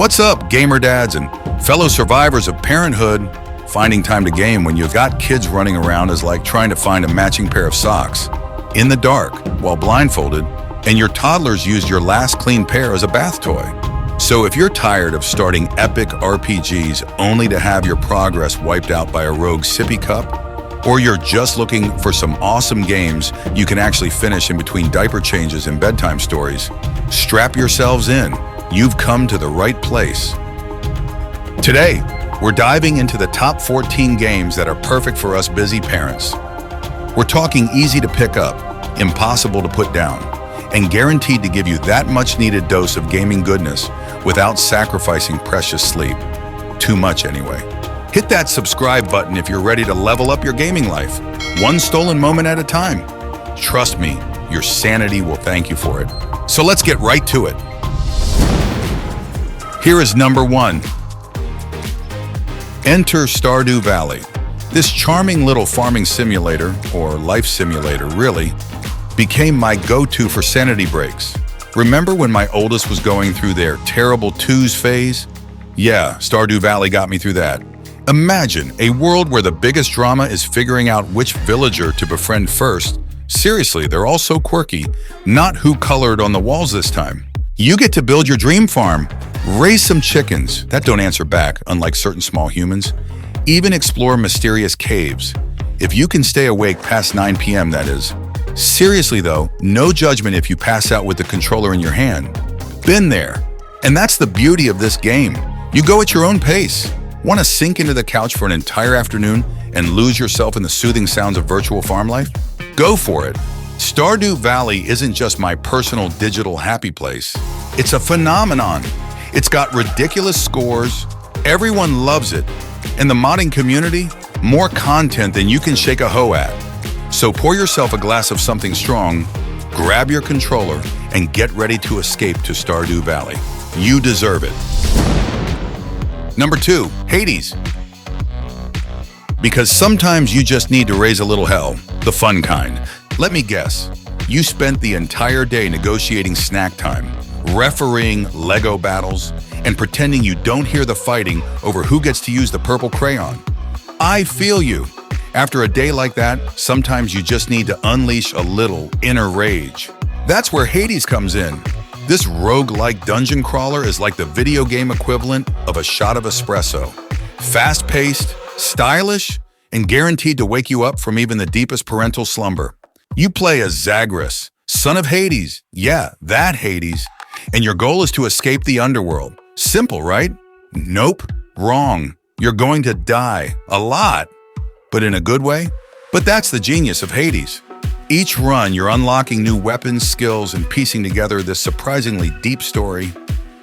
What's up, gamer dads and fellow survivors of parenthood? Finding time to game when you've got kids running around is like trying to find a matching pair of socks in the dark while blindfolded, and your toddlers used your last clean pair as a bath toy. So if you're tired of starting epic RPGs only to have your progress wiped out by a rogue sippy cup, or you're just looking for some awesome games you can actually finish in between diaper changes and bedtime stories, strap yourselves in. You've come to the right place. Today, we're diving into the top 14 games that are perfect for us busy parents. We're talking easy to pick up, impossible to put down, and guaranteed to give you that much needed dose of gaming goodness without sacrificing precious sleep. Too much anyway. Hit that subscribe button if you're ready to level up your gaming life, one stolen moment at a time. Trust me, your sanity will thank you for it. So let's get right to it. Here is number 1. Enter Stardew Valley. This charming little farming simulator, or life simulator really, became my go-to for sanity breaks. Remember when my oldest was going through their terrible twos phase? Yeah, Stardew Valley got me through that. Imagine a world where the biggest drama is figuring out which villager to befriend first. Seriously, they're all so quirky, not who colored on the walls this time. You get to build your dream farm, raise some chickens that don't answer back, unlike certain small humans, even explore mysterious caves. If you can stay awake past 9 p.m., that is. Seriously though, no judgment if you pass out with the controller in your hand. Been there. And that's the beauty of this game. You go at your own pace. Want to sink into the couch for an entire afternoon and lose yourself in the soothing sounds of virtual farm life? Go for it. Stardew Valley isn't just my personal digital happy place. It's a phenomenon. It's got ridiculous scores, everyone loves it, and the modding community, more content than you can shake a hoe at. So pour yourself a glass of something strong, grab your controller, and get ready to escape to Stardew Valley. You deserve it. Number 2, Hades. Because sometimes you just need to raise a little hell, the fun kind. Let me guess, you spent the entire day negotiating snack time, refereeing Lego battles, and pretending you don't hear the fighting over who gets to use the purple crayon. I feel you. After a day like that, sometimes you just need to unleash a little inner rage. That's where Hades comes in. This rogue-like dungeon crawler is like the video game equivalent of a shot of espresso. Fast-paced, stylish, and guaranteed to wake you up from even the deepest parental slumber. You play as Zagreus, son of Hades. Yeah, that Hades. And your goal is to escape the underworld. Simple, right? Nope, wrong. You're going to die, a lot, but in a good way. But that's the genius of Hades. Each run, you're unlocking new weapons, skills, and piecing together this surprisingly deep story.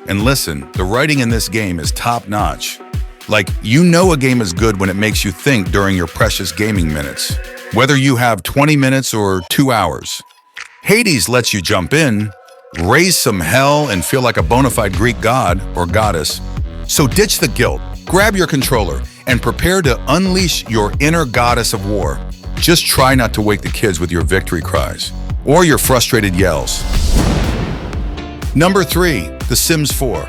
And listen, the writing in this game is top-notch. Like, you know a game is good when it makes you think during your precious gaming minutes. Whether you have 20 minutes or 2 hours. Hades lets you jump in, raise some hell, and feel like a bona fide Greek god or goddess. So ditch the guilt, grab your controller, and prepare to unleash your inner goddess of war. Just try not to wake the kids with your victory cries or your frustrated yells. Number 3, The Sims 4.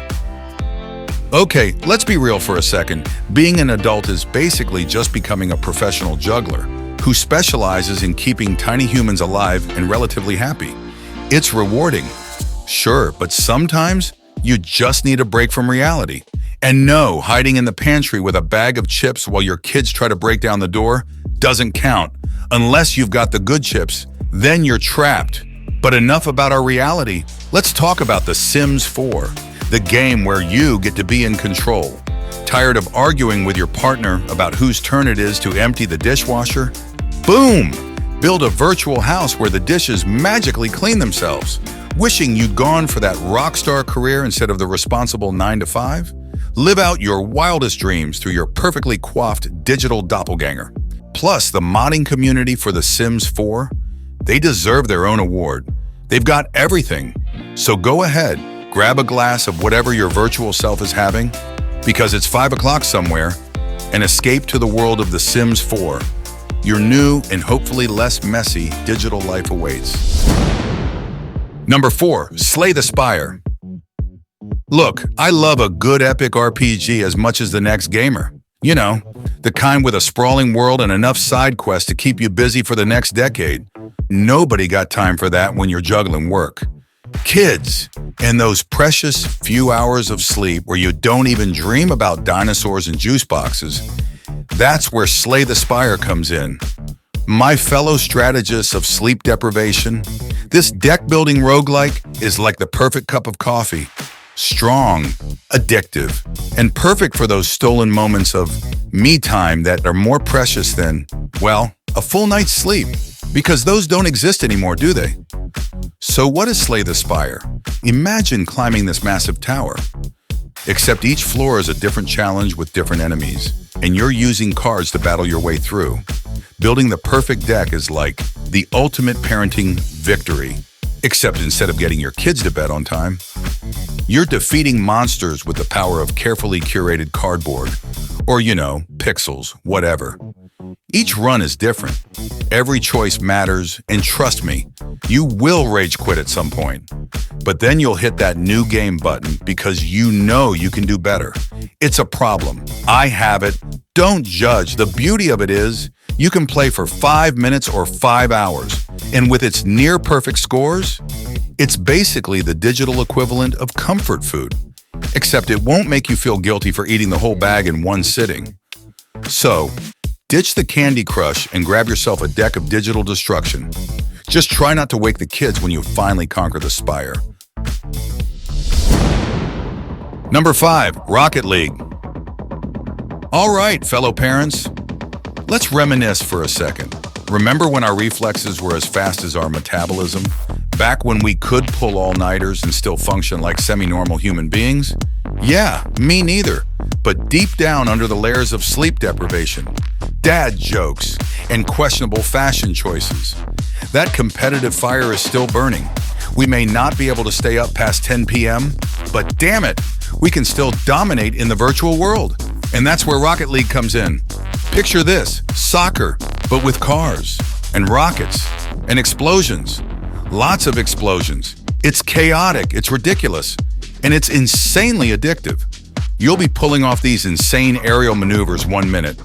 Okay, let's be real for a second. Being an adult is basically just becoming a professional juggler who specializes in keeping tiny humans alive and relatively happy. It's rewarding, sure, but sometimes you just need a break from reality. And no, hiding in the pantry with a bag of chips while your kids try to break down the door doesn't count. Unless you've got the good chips, then you're trapped. But enough about our reality. Let's talk about The Sims 4, the game where you get to be in control. Tired of arguing with your partner about whose turn it is to empty the dishwasher? Boom! Build a virtual house where the dishes magically clean themselves. Wishing you'd gone for that rock star career instead of the responsible 9 to 5? Live out your wildest dreams through your perfectly coiffed digital doppelganger. Plus, the modding community for The Sims 4, they deserve their own award. They've got everything. So go ahead, grab a glass of whatever your virtual self is having, because it's 5 o'clock somewhere, and escape to the world of The Sims 4. Your new and hopefully less messy digital life awaits. Number 4, Slay the Spire. Look, I love a good epic RPG as much as the next gamer. You know, the kind with a sprawling world and enough side quests to keep you busy for the next decade. Nobody got time for that when you're juggling work. Kids, and those precious few hours of sleep where you don't even dream about dinosaurs and juice boxes, that's where Slay the Spire comes in. My fellow strategists of sleep deprivation, this deck-building roguelike is like the perfect cup of coffee. Strong, addictive, and perfect for those stolen moments of me time that are more precious than, well, a full night's sleep. Because those don't exist anymore, do they? So what is Slay the Spire? Imagine climbing this massive tower. Except each floor is a different challenge with different enemies, and you're using cards to battle your way through. Building the perfect deck is like the ultimate parenting victory. Except instead of getting your kids to bed on time, you're defeating monsters with the power of carefully curated cardboard. Or, you know, pixels, whatever. Each run is different. Every choice matters, and trust me, you will rage quit at some point. But then you'll hit that new game button because you know you can do better. It's a problem. I have it. Don't judge. The beauty of it is, you can play for 5 minutes or 5 hours. And with its near-perfect scores, it's basically the digital equivalent of comfort food. Except it won't make you feel guilty for eating the whole bag in one sitting. So, ditch the Candy Crush and grab yourself a deck of digital destruction. Just try not to wake the kids when you finally conquer the Spire. Number 5, Rocket League. All right, fellow parents, let's reminisce for a second. Remember when our reflexes were as fast as our metabolism? Back when we could pull all-nighters and still function like semi-normal human beings? Yeah, me neither. But deep down under the layers of sleep deprivation, dad jokes, and questionable fashion choices, that competitive fire is still burning. We may not be able to stay up past 10 p.m., but damn it, we can still dominate in the virtual world. And that's where Rocket League comes in. Picture this, soccer, but with cars, and rockets, and explosions. Lots of explosions. It's chaotic, it's ridiculous, and it's insanely addictive. You'll be pulling off these insane aerial maneuvers 1 minute,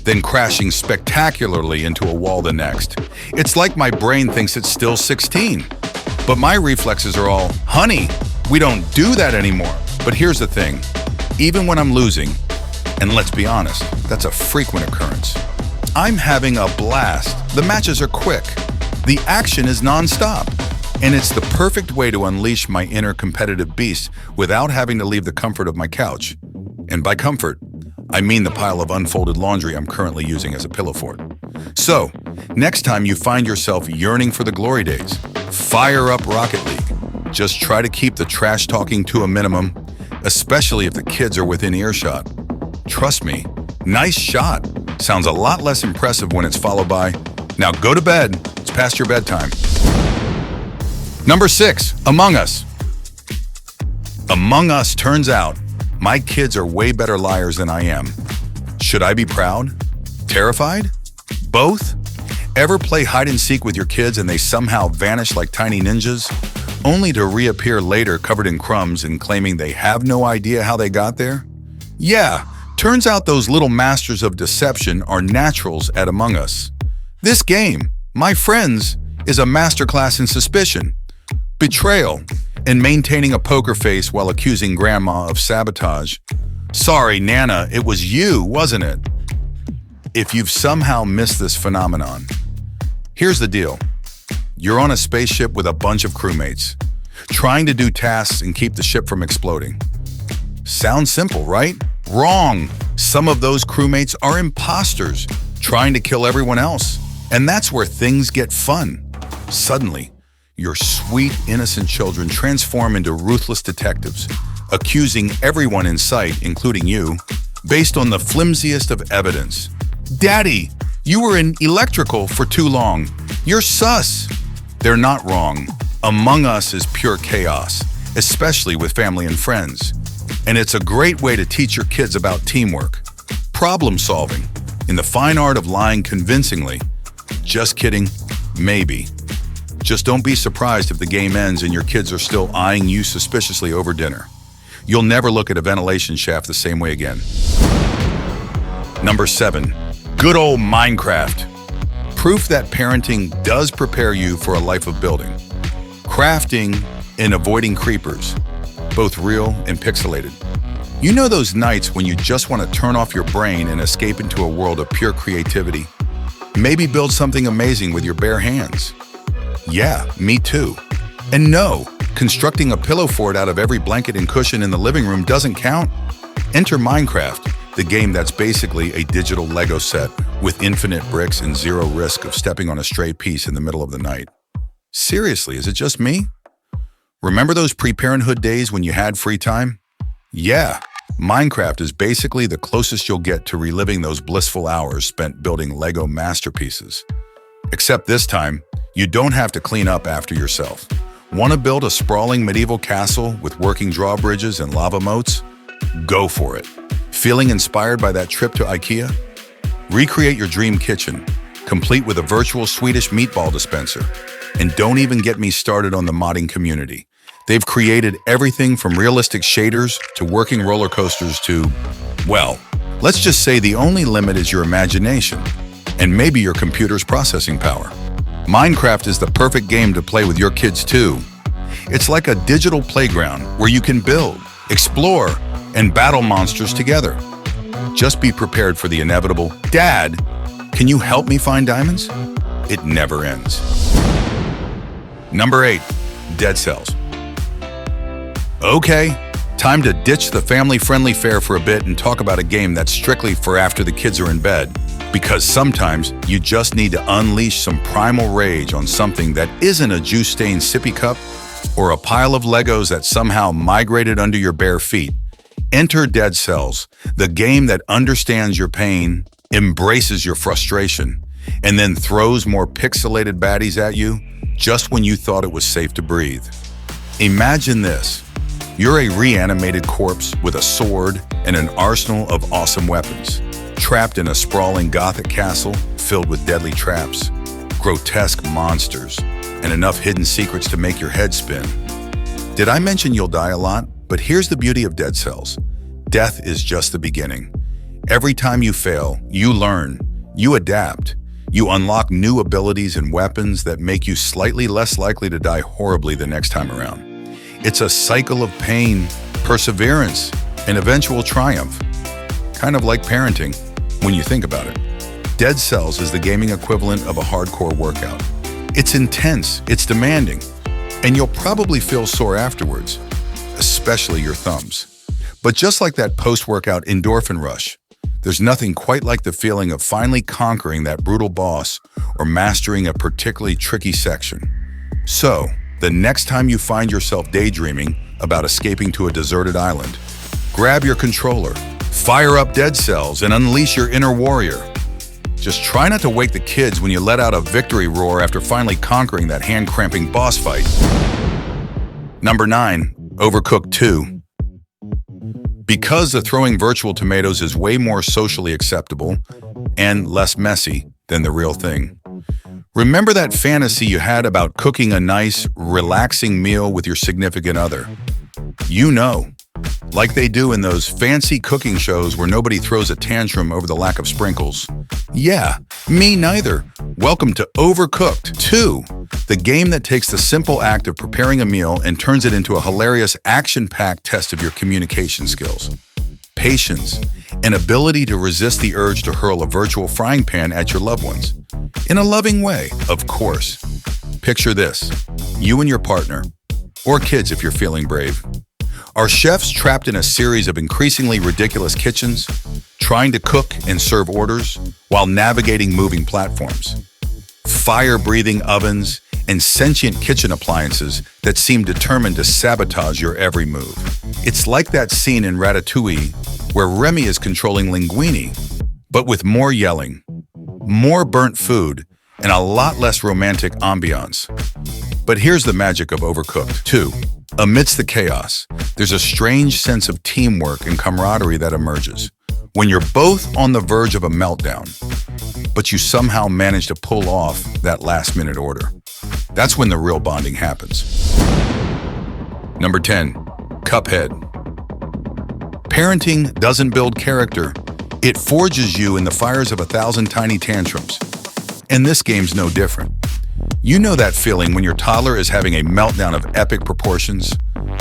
then crashing spectacularly into a wall the next. It's like my brain thinks it's still 16. But my reflexes are all, honey, we don't do that anymore. But here's the thing, even when I'm losing, and let's be honest, that's a frequent occurrence, I'm having a blast. The matches are quick. The action is non-stop. And it's the perfect way to unleash my inner competitive beast without having to leave the comfort of my couch. And by comfort, I mean the pile of unfolded laundry I'm currently using as a pillow fort. So, next time you find yourself yearning for the glory days, fire up Rocket League. Just try to keep the trash talking to a minimum, especially if the kids are within earshot. Trust me, nice shot sounds a lot less impressive when it's followed by, now go to bed, it's past your bedtime. Number 6, Among Us. Among Us turns out my kids are way better liars than I am. Should I be proud? Terrified? Both? Ever play hide and seek with your kids and they somehow vanish like tiny ninjas, only to reappear later covered in crumbs and claiming they have no idea how they got there? Yeah, turns out those little masters of deception are naturals at Among Us. This game, my friends, is a masterclass in suspicion, betrayal, and maintaining a poker face while accusing grandma of sabotage. Sorry, Nana, it was you, wasn't it? If you've somehow missed this phenomenon, here's the deal. You're on a spaceship with a bunch of crewmates, trying to do tasks and keep the ship from exploding. Sounds simple, right? Wrong! Some of those crewmates are imposters, trying to kill everyone else. And that's where things get fun. Suddenly, your sweet, innocent children transform into ruthless detectives, accusing everyone in sight, including you, based on the flimsiest of evidence. Daddy, you were in electrical for too long. You're sus. They're not wrong. Among Us is pure chaos, especially with family and friends. And it's a great way to teach your kids about teamwork, problem solving, in the fine art of lying convincingly. Just kidding, maybe. Just don't be surprised if the game ends and your kids are still eyeing you suspiciously over dinner. You'll never look at a ventilation shaft the same way again. Number 7. Good old Minecraft. Proof that parenting does prepare you for a life of building. Crafting and avoiding creepers, both real and pixelated. You know those nights when you just want to turn off your brain and escape into a world of pure creativity? Maybe build something amazing with your bare hands. Yeah, me too. And no, constructing a pillow fort out of every blanket and cushion in the living room doesn't count. Enter Minecraft, the game that's basically a digital Lego set with infinite bricks and zero risk of stepping on a stray piece in the middle of the night. Seriously, is it just me? Remember those pre-parenthood days when you had free time? Yeah, Minecraft is basically the closest you'll get to reliving those blissful hours spent building Lego masterpieces. Except this time, you don't have to clean up after yourself. Want to build a sprawling medieval castle with working drawbridges and lava moats? Go for it. Feeling inspired by that trip to IKEA? Recreate your dream kitchen, complete with a virtual Swedish meatball dispenser. And don't even get me started on the modding community. They've created everything from realistic shaders to working roller coasters to, well, let's just say the only limit is your imagination and maybe your computer's processing power. Minecraft is the perfect game to play with your kids too. It's like a digital playground where you can build, explore, and battle monsters together. Just be prepared for the inevitable, "Dad, can you help me find diamonds?" It never ends. Number 8, Dead Cells. Okay, time to ditch the family-friendly fare for a bit and talk about a game that's strictly for after the kids are in bed. Because sometimes you just need to unleash some primal rage on something that isn't a juice-stained sippy cup or a pile of Legos that somehow migrated under your bare feet. Enter Dead Cells, the game that understands your pain, embraces your frustration, and then throws more pixelated baddies at you just when you thought it was safe to breathe. Imagine this. You're a reanimated corpse with a sword and an arsenal of awesome weapons, trapped in a sprawling Gothic castle filled with deadly traps, grotesque monsters, and enough hidden secrets to make your head spin. Did I mention you'll die a lot? But here's the beauty of Dead Cells. Death is just the beginning. Every time you fail, you learn, you adapt, you unlock new abilities and weapons that make you slightly less likely to die horribly the next time around. It's a cycle of pain, perseverance, and eventual triumph. Kind of like parenting, when you think about it. Dead Cells is the gaming equivalent of a hardcore workout. It's intense, it's demanding, and you'll probably feel sore afterwards, especially your thumbs. But just like that post-workout endorphin rush, there's nothing quite like the feeling of finally conquering that brutal boss or mastering a particularly tricky section. So, the next time you find yourself daydreaming about escaping to a deserted island, grab your controller, fire up Dead Cells, and unleash your inner warrior. Just try not to wake the kids when you let out a victory roar after finally conquering that hand-cramping boss fight. Number 9, Overcooked 2. Because the throwing virtual tomatoes is way more socially acceptable and less messy than the real thing. Remember that fantasy you had about cooking a nice, relaxing meal with your significant other? You know, like they do in those fancy cooking shows where nobody throws a tantrum over the lack of sprinkles. Yeah, me neither. Welcome to Overcooked 2, the game that takes the simple act of preparing a meal and turns it into a hilarious action-packed test of your communication skills, patience, and ability to resist the urge to hurl a virtual frying pan at your loved ones. In a loving way, of course. Picture this, you and your partner, or kids if you're feeling brave, are chefs trapped in a series of increasingly ridiculous kitchens, trying to cook and serve orders while navigating moving platforms. Fire-breathing ovens and sentient kitchen appliances that seem determined to sabotage your every move. It's like that scene in Ratatouille where Remy is controlling linguine, but with more yelling, more burnt food, and a lot less romantic ambiance. But here's the magic of Overcooked 2. Amidst the chaos, there's a strange sense of teamwork and camaraderie that emerges when you're both on the verge of a meltdown, but you somehow manage to pull off that last-minute order. That's when the real bonding happens. Number 10, Cuphead. Parenting doesn't build character. It forges you in the fires of 1,000 tiny tantrums. And this game's no different. You know that feeling when your toddler is having a meltdown of epic proportions?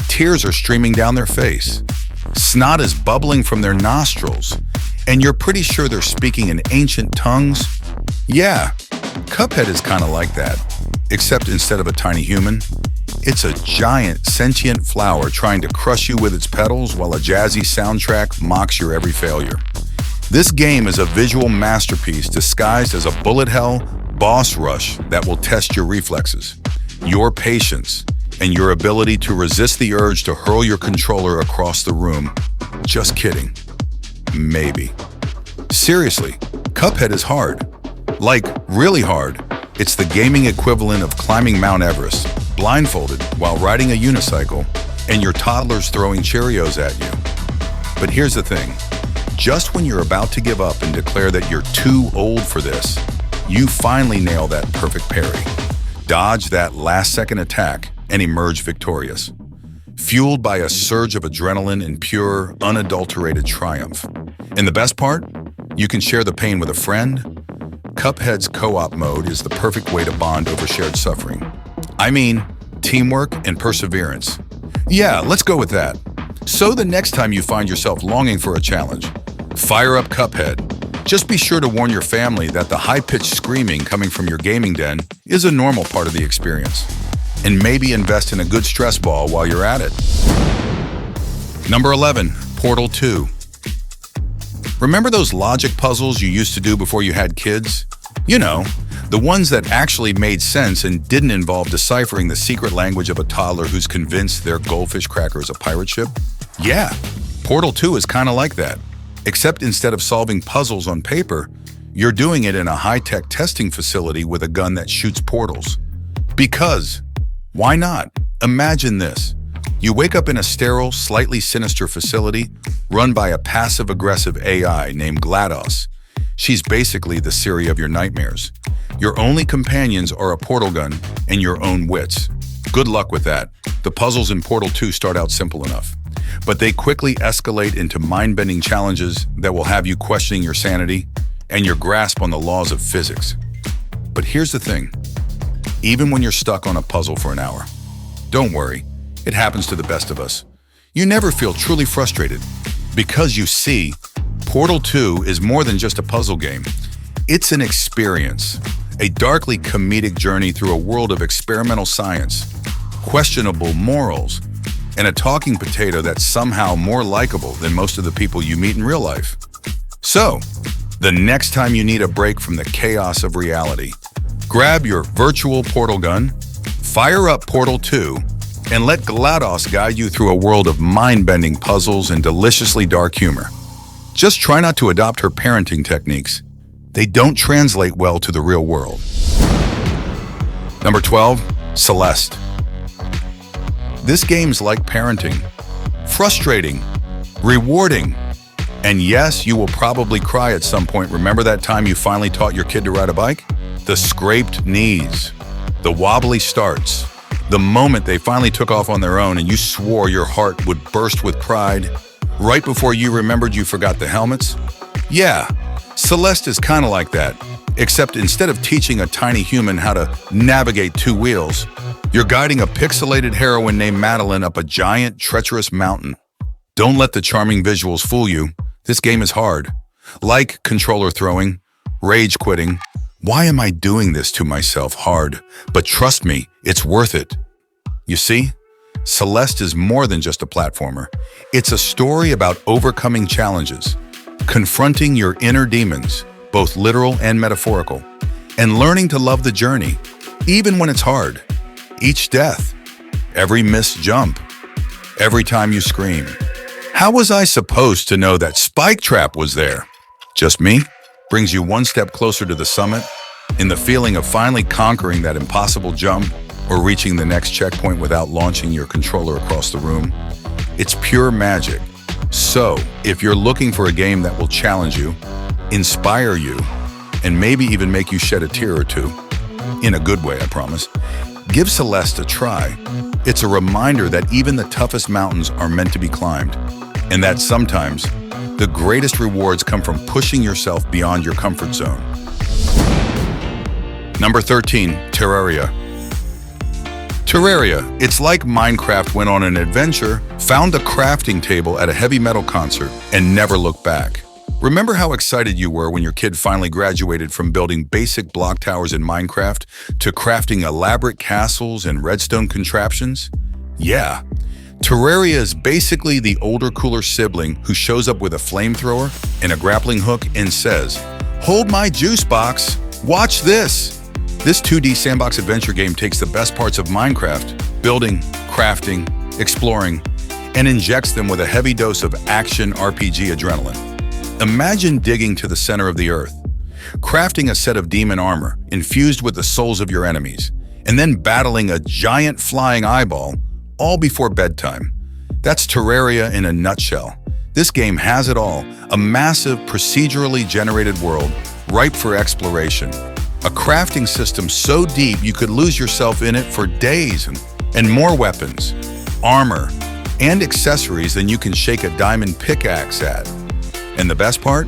Tears are streaming down their face. Snot is bubbling from their nostrils. And you're pretty sure they're speaking in ancient tongues? Yeah, Cuphead is kind of like that. Except instead of a tiny human, it's a giant sentient flower trying to crush you with its petals while a jazzy soundtrack mocks your every failure. This game is a visual masterpiece disguised as a bullet hell boss rush that will test your reflexes, your patience, and your ability to resist the urge to hurl your controller across the room. Just kidding. Maybe. Seriously, Cuphead is hard. Like, really hard. It's the gaming equivalent of climbing Mount Everest, blindfolded while riding a unicycle, and your toddler's throwing Cheerios at you. But here's the thing. Just when you're about to give up and declare that you're too old for this, you finally nail that perfect parry, dodge that last-second attack, and emerge victorious, fueled by a surge of adrenaline and pure, unadulterated triumph. And the best part? You can share the pain with a friend. Cuphead's co-op mode is the perfect way to bond over shared suffering. I mean, teamwork and perseverance. Yeah, let's go with that. So the next time you find yourself longing for a challenge, fire up Cuphead. Just be sure to warn your family that the high-pitched screaming coming from your gaming den is a normal part of the experience. And maybe invest in a good stress ball while you're at it. Number 11, Portal 2. Remember those logic puzzles you used to do before you had kids? You know, the ones that actually made sense and didn't involve deciphering the secret language of a toddler who's convinced their goldfish cracker is a pirate ship? Yeah, Portal 2 is kind of like that. Except instead of solving puzzles on paper, you're doing it in a high-tech testing facility with a gun that shoots portals. Because, why not? Imagine this. You wake up in a sterile, slightly sinister facility run by a passive-aggressive AI named GLaDOS. She's basically the Siri of your nightmares. Your only companions are a portal gun and your own wits. Good luck with that. The puzzles in Portal 2 start out simple enough, but they quickly escalate into mind-bending challenges that will have you questioning your sanity and your grasp on the laws of physics. But here's the thing. Even when you're stuck on a puzzle for an hour, don't worry, it happens to the best of us. You never feel truly frustrated because you see, Portal 2 is more than just a puzzle game. It's an experience, a darkly comedic journey through a world of experimental science, questionable morals, and a talking potato that's somehow more likable than most of the people you meet in real life. So, the next time you need a break from the chaos of reality, grab your virtual portal gun, fire up Portal 2, and let GLaDOS guide you through a world of mind-bending puzzles and deliciously dark humor. Just try not to adopt her parenting techniques. They don't translate well to the real world. Number 12, Celeste. This game's like parenting. Frustrating, rewarding, and yes, you will probably cry at some point. Remember that time you finally taught your kid to ride a bike? The scraped knees, the wobbly starts, the moment they finally took off on their own and you swore your heart would burst with pride right before you remembered you forgot the helmets? Yeah, Celeste is kind of like that, except instead of teaching a tiny human how to navigate two wheels, you're guiding a pixelated heroine named Madeline up a giant, treacherous mountain. Don't let the charming visuals fool you. This game is hard. Like controller throwing, rage quitting. Why am I doing this to myself hard? But trust me, it's worth it. You see, Celeste is more than just a platformer. It's a story about overcoming challenges, confronting your inner demons, both literal and metaphorical, and learning to love the journey, even when it's hard. Each death, every missed jump, every time you scream. How was I supposed to know that Spike Trap was there? Just me? Brings you one step closer to the summit, in the feeling of finally conquering that impossible jump or reaching the next checkpoint without launching your controller across the room. It's pure magic. So, if you're looking for a game that will challenge you, inspire you, and maybe even make you shed a tear or two, in a good way, I promise, give Celeste a try. It's a reminder that even the toughest mountains are meant to be climbed. and that sometimes the greatest rewards come from pushing yourself beyond your comfort zone. Number 13, Terraria. Terraria, it's like Minecraft went on an adventure, found a crafting table at a heavy metal concert, and never looked back. Remember how excited you were when your kid finally graduated from building basic block towers in Minecraft to crafting elaborate castles and redstone contraptions? Yeah. Terraria is basically the older, cooler sibling who shows up with a flamethrower and a grappling hook and says, "Hold my juice box, watch this." This 2D sandbox adventure game takes the best parts of Minecraft, building, crafting, exploring, and injects them with a heavy dose of action RPG adrenaline. Imagine digging to the center of the earth, crafting a set of demon armor infused with the souls of your enemies, and then battling a giant flying eyeball, all before bedtime. That's Terraria in a nutshell. This game has it all, a massive procedurally generated world ripe for exploration. A crafting system so deep you could lose yourself in it for days, and more weapons, armor, and accessories than you can shake a diamond pickaxe at. And the best part?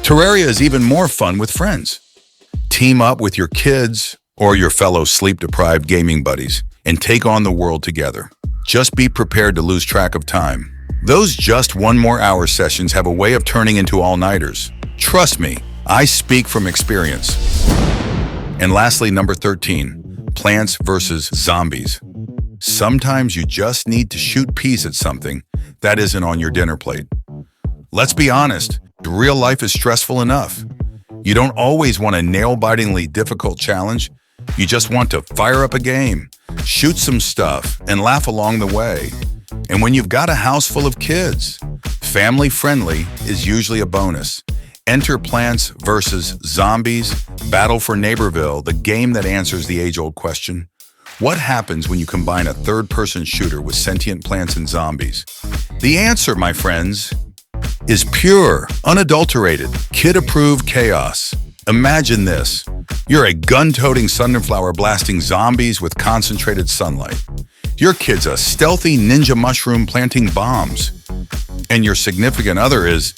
Terraria is even more fun with friends. Team up with your kids or your fellow sleep-deprived gaming buddies and take on the world together. Just be prepared to lose track of time. Those just one more hour sessions have a way of turning into all-nighters. Trust me, I speak from experience. And lastly, number 13, Plants vs. Zombies. Sometimes you just need to shoot peas at something that isn't on your dinner plate. Let's be honest, real life is stressful enough. You don't always want a nail-bitingly difficult challenge. You just want to fire up a game, shoot some stuff, and laugh along the way. And when you've got a house full of kids, family-friendly is usually a bonus. Enter Plants vs. Zombies, Battle for Neighborville, the game that answers the age-old question, what happens when you combine a third-person shooter with sentient plants and zombies? The answer, my friends, is pure, unadulterated, kid-approved chaos. Imagine this. You're a gun-toting sunflower blasting zombies with concentrated sunlight. Your kid's a stealthy ninja mushroom planting bombs. And your significant other is,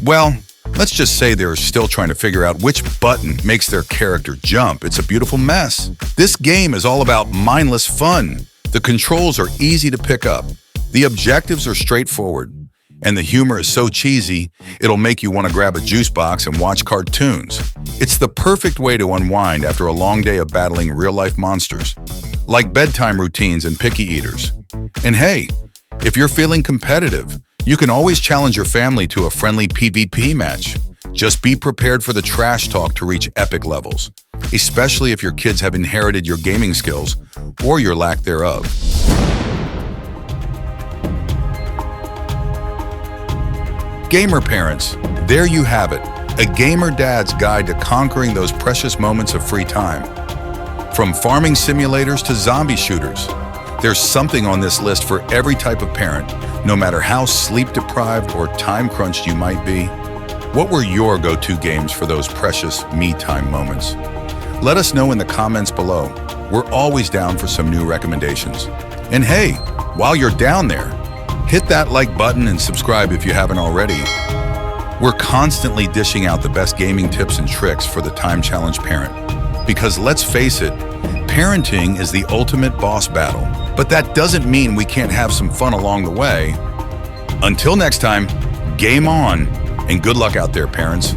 well, let's just say they're still trying to figure out which button makes their character jump. It's a beautiful mess. This game is all about mindless fun. The controls are easy to pick up. The objectives are straightforward. And the humor is so cheesy, it'll make you want to grab a juice box and watch cartoons. It's the perfect way to unwind after a long day of battling real-life monsters, like bedtime routines and picky eaters. And hey, if you're feeling competitive, you can always challenge your family to a friendly PvP match. Just be prepared for the trash talk to reach epic levels, especially if your kids have inherited your gaming skills or your lack thereof. Gamer parents, there you have it, a gamer dad's guide to conquering those precious moments of free time. From farming simulators to zombie shooters, there's something on this list for every type of parent, no matter how sleep-deprived or time-crunched you might be. What were your go-to games for those precious me-time moments? Let us know in the comments below. We're always down for some new recommendations. And hey, while you're down there, hit that like button and subscribe if you haven't already. We're constantly dishing out the best gaming tips and tricks for the time-challenged parent. Because let's face it, parenting is the ultimate boss battle. But that doesn't mean we can't have some fun along the way. Until next time, game on, and good luck out there, parents.